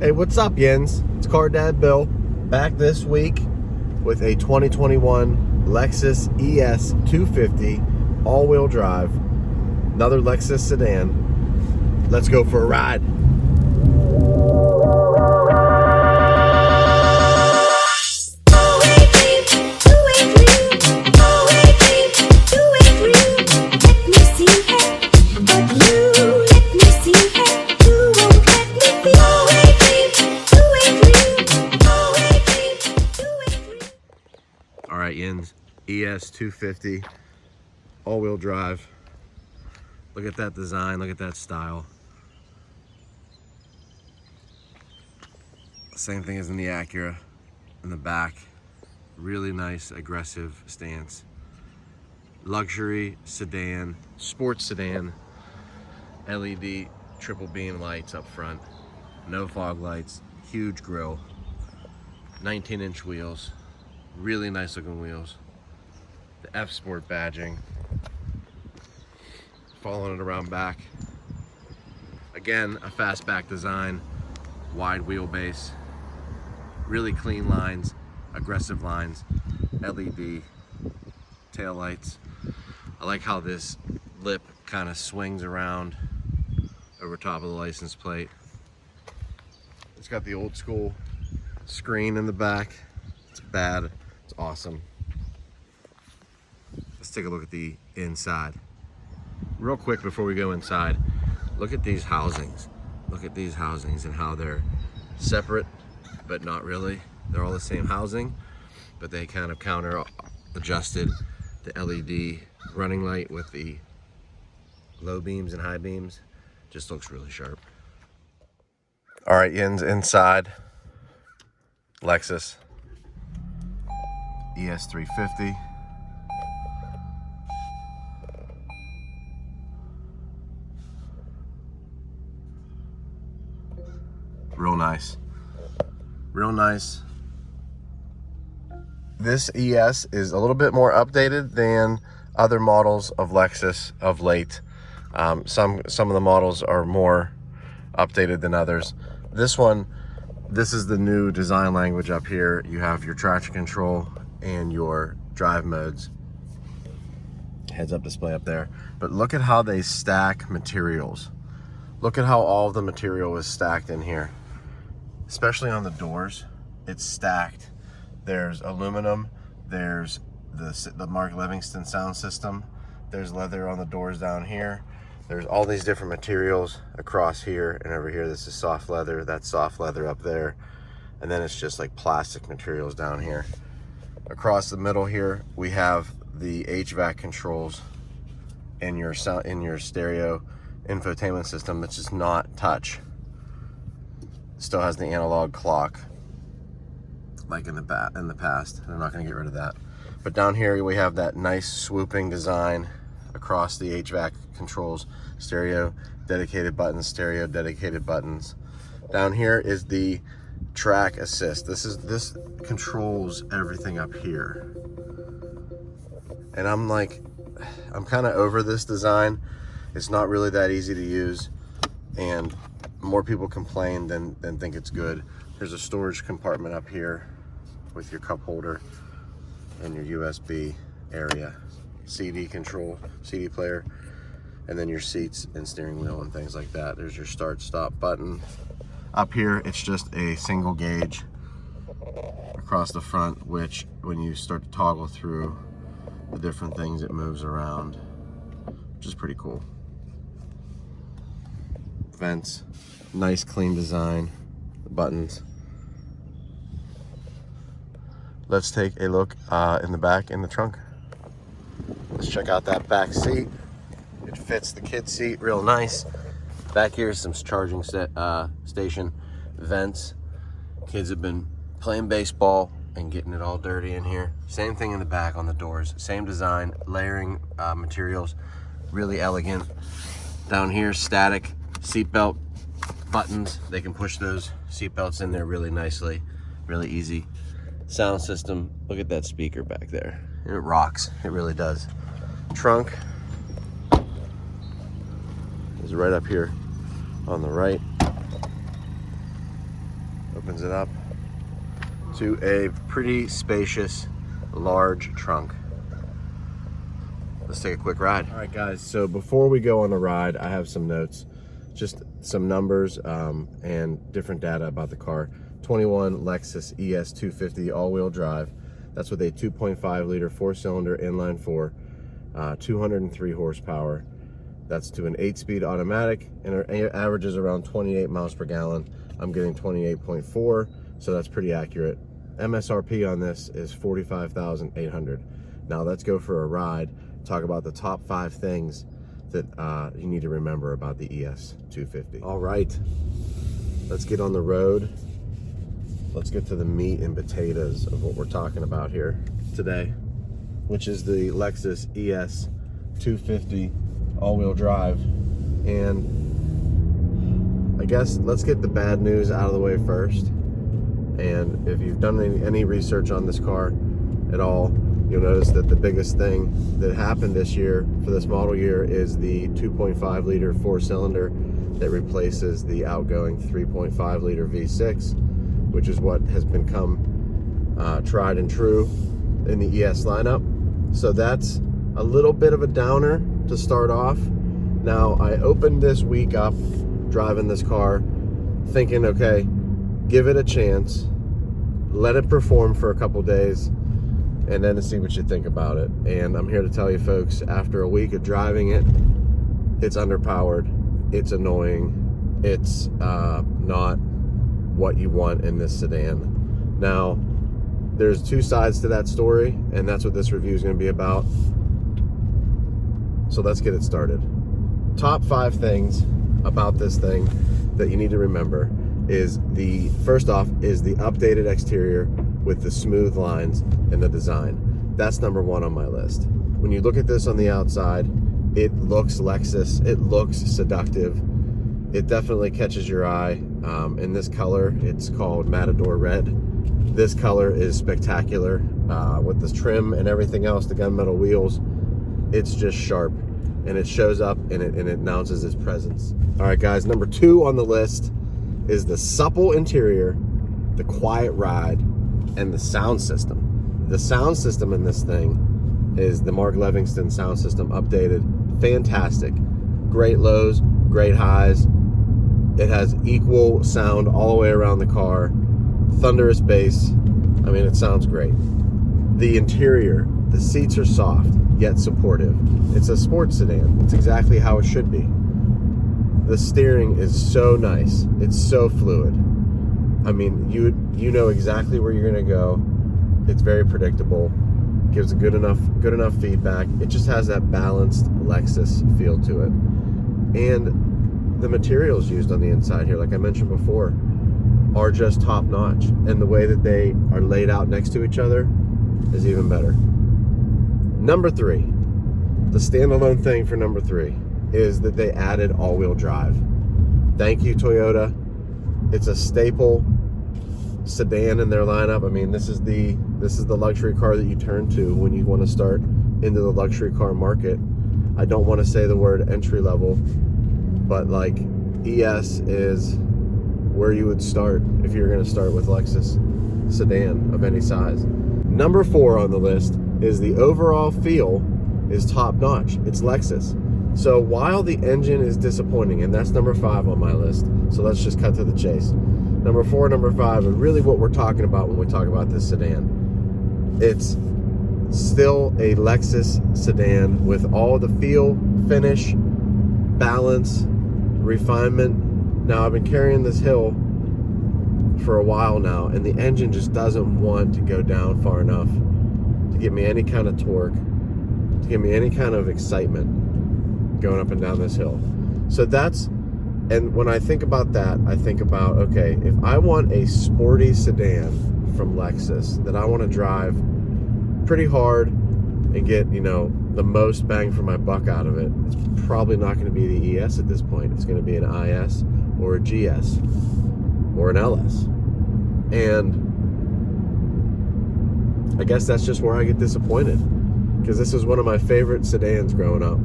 Hey, what's up, Yins? It's Car Dad Bill, back this week with a 2021 Lexus ES 250 all-wheel drive, another Lexus sedan. Let's go for a ride. All right, Yins, ES 250 all-wheel drive. Look at that design, look at that style. Same thing as in the Acura in the back. Really nice, aggressive stance. Luxury sedan, sports sedan, LED triple beam lights up front, no fog lights, huge grille, 19-inch wheels, really nice looking wheels. The F Sport badging, following it around back. Again, a fastback design, wide wheelbase, really clean lines, aggressive lines, LED tail lights. I like how this lip kind of swings around over top of the license plate. It's got the old school screen in the back. It's bad, it's awesome. Let's take a look at the inside. Real quick before we go inside, look at these housings. Look at these housings and how they're separate, but not really. They're all the same housing, but they kind of counter adjusted the LED running light with the low beams and high beams. Just looks really sharp. All right, Yins, inside Lexus ES 350. Real nice. Real nice. This ES is a little bit more updated than other models of Lexus of late. Some of the models are more updated than others. This is the new design language up here. You have your traction control and your drive modes. Heads-up display up there. But look at how they stack materials. Look at how all of the material is stacked in here. Especially on the doors, it's stacked. There's aluminum, there's the Mark Livingston sound system, there's leather on the doors down here, there's all these different materials across here and over here. This is soft leather, that's soft leather up there, and then it's just like plastic materials down here. Across the middle here, we have the HVAC controls in your stereo infotainment system, which is not touch. Still has the analog clock like in the past. They're not going to get rid of that. But down here we have that nice swooping design across the HVAC controls. Stereo dedicated buttons, stereo dedicated buttons. Down here is the track assist. This controls everything up here. And I'm kind of over this design. It's not really that easy to use, and more people complain than think it's good. There's a storage compartment up here with your cup holder and your USB area, CD control, CD player, and then your seats and steering wheel and things like that. There's your start stop button. Up here, it's just a single gauge across the front, which when you start to toggle through the different things, it moves around, which is pretty cool. Vents, nice clean design, the buttons. Let's take a look in the back, in the trunk. Let's check out that back seat. It fits the kid seat real nice. Back here is some charging station, vents. Kids have been playing baseball and getting it all dirty in here. Same thing in the back on the doors, same design, layering materials, really elegant. Down here, static seatbelt buttons. They can push those seatbelts in there really nicely, really easy. Sound system, look at that speaker back there. It rocks, it really does. Trunk is right up here on the right. Opens it up to a pretty spacious, large trunk. Let's take a quick ride. All right, guys, so before we go on the ride, I have some notes, just some numbers and different data about the car. 21 Lexus ES 250 all-wheel drive. That's with a 2.5 liter 4-cylinder inline 4, 203 horsepower. That's to an 8-speed automatic, and it averages around 28 miles per gallon. I'm getting 28.4, so that's pretty accurate. MSRP on this is $45,800. Now let's go for a ride, talk about the top 5 things that you need to remember about the ES 250. All right, let's get on the road. Let's get to the meat and potatoes of what we're talking about here today, which is the Lexus ES 250 all-wheel drive. And I guess let's get the bad news out of the way first. And if you've done any research on this car at all, you'll notice that the biggest thing that happened this year for this model year is the 2.5 liter 4-cylinder that replaces the outgoing 3.5 liter V6, which is what has become tried and true in the ES lineup. So that's a little bit of a downer to start off. Now, I opened this week up driving this car thinking, okay, give it a chance, let it perform for a couple days, and then to see what you think about it. And I'm here to tell you folks, after a week of driving it, it's underpowered, it's annoying, it's not what you want in this sedan. Now, there's 2 sides to that story, and that's what this review is going to be about. So let's get it started. Top 5 things about this thing that you need to remember is first off is the updated exterior with the smooth lines and the design. That's number 1 on my list. When you look at this on the outside, it looks Lexus, it looks seductive. It definitely catches your eye. In this color, it's called Matador Red. This color is spectacular with the trim and everything else, the gunmetal wheels. It's just sharp, and it shows up and it announces its presence. All right, guys, number 2 on the list is the supple interior, the quiet ride, and the sound system. The sound system in this thing is the Mark Livingston sound system updated. Fantastic. Great lows, great highs. It has equal sound all the way around the car. Thunderous bass. I mean, it sounds great. The interior, the seats are soft, yet supportive. It's a sports sedan. It's exactly how it should be. The steering is so nice. It's so fluid. I mean, you know exactly where you're gonna go. It's very predictable. Gives a good enough feedback. It just has that balanced Lexus feel to it. And the materials used on the inside here, like I mentioned before, are just top notch. And the way that they are laid out next to each other is even better. Number 3, the standalone thing for number 3 is that they added all-wheel drive. Thank you, Toyota. It's a staple sedan in their lineup. I mean, this is the luxury car that you turn to when you want to start into the luxury car market. I don't want to say the word entry level, but like ES is where you would start if you're going to start with Lexus sedan of any size. Number 4 on the list is the overall feel is top notch. It's Lexus. So while the engine is disappointing, and that's number 5 on my list, so let's just cut to the chase. Number 4, number 5 are really what we're talking about when we talk about this sedan. It's still a Lexus sedan with all the feel, finish, balance, refinement. Now, I've been carrying this hill for a while now, and the engine just doesn't want to go down far enough to give me any kind of torque, to give me any kind of excitement going up and down this hill. So and when I think about that, I think about, okay, if I want a sporty sedan from Lexus that I want to drive pretty hard and get, the most bang for my buck out of it, it's probably not going to be the ES at this point. It's going to be an IS or a GS or an LS. And I guess that's just where I get disappointed, because this is one of my favorite sedans growing up.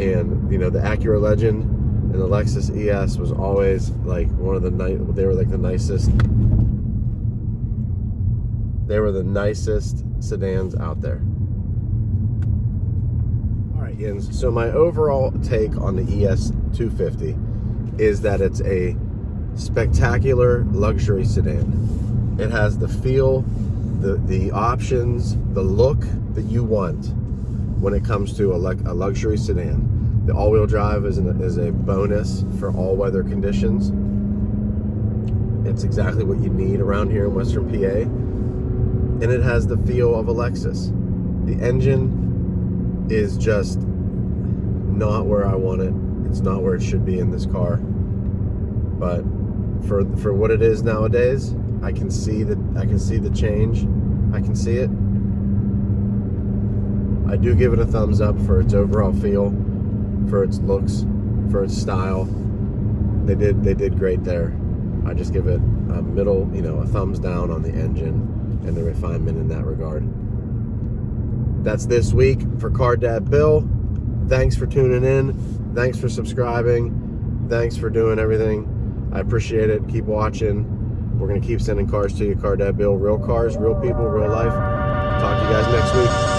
And, the Acura Legend and the Lexus ES was always like one of the they were like the nicest. They were the nicest sedans out there. All right, Jens. So my overall take on the ES 250 is that it's a spectacular luxury sedan. It has the feel, the options, the look that you want when it comes to a luxury sedan. The all-wheel drive is a bonus for all weather conditions. It's exactly what you need around here in Western PA. And it has the feel of a Lexus. The engine is just not where I want it. It's not where it should be in this car. But for what it is nowadays, I can see the change. I can see it. I do give it a thumbs up for its overall feel, for its looks, for its style. They did great there. I just give it a middle, a thumbs down on the engine and the refinement in that regard. That's this week for Car Dad Bill. Thanks for tuning in. Thanks for subscribing. Thanks for doing everything. I appreciate it. Keep watching. We're going to keep sending cars to you. Car Dad Bill. Real cars, real people, real life. Talk to you guys next week.